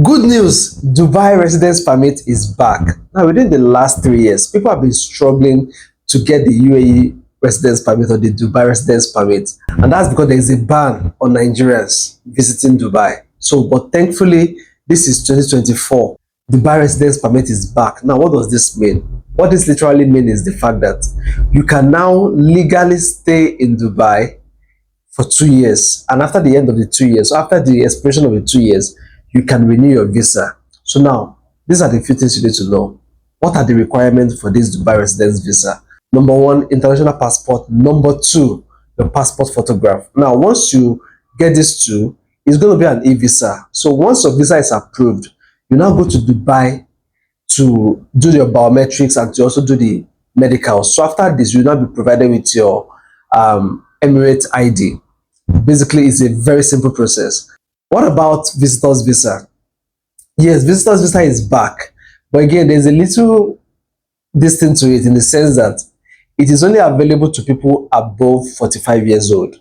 Good news, Dubai residence permit is back. Now, within the last 3 years, people have been struggling to get the UAE residence permit or the Dubai residence permit. And that's because there is a ban on Nigerians visiting Dubai. So, but thankfully, this is 2024. Dubai residence permit is back. Now, what does this mean? What this literally means is the fact that you can now legally stay in Dubai for 2 years. And after the end of the 2 years, so after the expiration of the 2 years, you can renew your visa. So now, these are the few things you need to know. What are the requirements for this Dubai residence visa? Number one, international passport. Number two, your passport photograph. Now, once you get these two, it's going to be an e-visa. So once your visa is approved, you now go to Dubai to do your biometrics and to also do the medical. So after this, you'll now be provided with your Emirates ID. Basically, it's a very simple process. What about visitor's visa? Yes, visitor's visa is back. But again, there's a little distance to it in the sense that it is only available to people above 45 years old.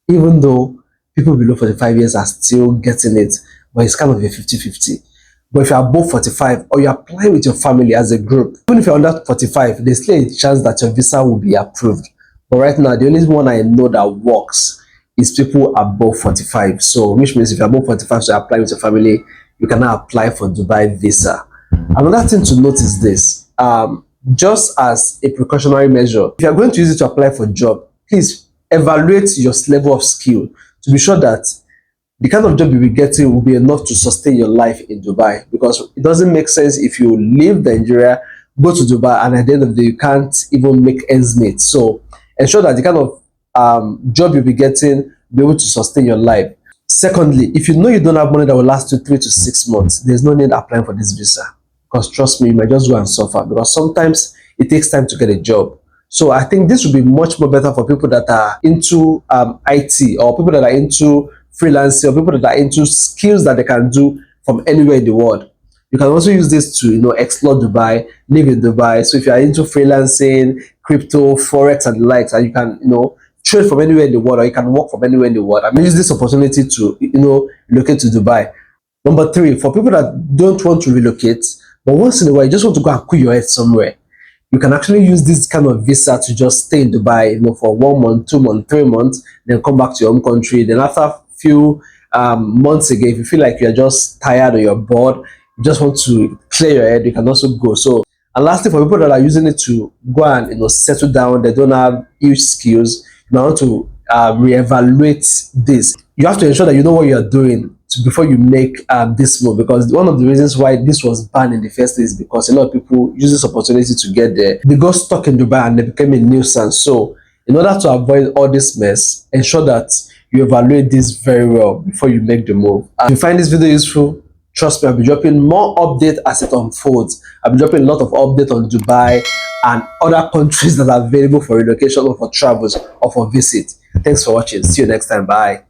Even though people below 45 years are still getting it, but it's kind of a 50-50. But if you're above 45 or you apply with your family as a group, even if you're under 45, there's still a chance that your visa will be approved. But right now, the only one I know that works is people above 45. So, which means if you're above 45, so you apply with your family, you can now apply for Dubai visa. Another thing to note is this, just as a precautionary measure, if you're going to use it to apply for a job, please evaluate your level of skill to be sure that the kind of job you'll be getting will be enough to sustain your life in Dubai. Because it doesn't make sense if you leave Nigeria, go to Dubai, and at the end of the day, you can't even make ends meet. So ensure that the kind of job you'll be getting will be able to sustain your life. Secondly, if you know you don't have money that will last you 3 to 6 months, there's no need applying for this visa. Because trust me, you might just go and suffer. Because sometimes it takes time to get a job. So I think this would be much more better for people that are into IT, or people that are into freelancing, or people that are into skills that they can do from anywhere in the world. You can also use this to, explore Dubai, live in Dubai. So if you are into freelancing, crypto, forex, and the likes, and you can, trade from anywhere in the world, or you can work from anywhere in the world, I mean, use this opportunity to, relocate to Dubai. Number three, for people that don't want to relocate, but once in a while, you just want to go and cool your head somewhere, you can actually use this kind of visa to just stay in Dubai, for 1 month, 2 months, 3 months, then come back to your home country. Then after a few months again, if you feel like you're just tired or you're bored, you just want to clear your head, you can also go. So, and lastly, for people that are using it to go and settle down, they don't have huge skills, you want to reevaluate this. You have to ensure that you know what you're doing before you make this move, because one of the reasons why this was banned in the first place is because a lot of people use this opportunity to get there. They got stuck in Dubai and they became a nuisance. So in order to avoid all this mess, ensure that you evaluate this very well before you make the move. If you find this video useful, trust me, I'll be dropping more updates as it unfolds. I'll be dropping a lot of updates on Dubai and other countries that are available for relocation or for travels or for visit. Thanks for watching. See you next time. Bye.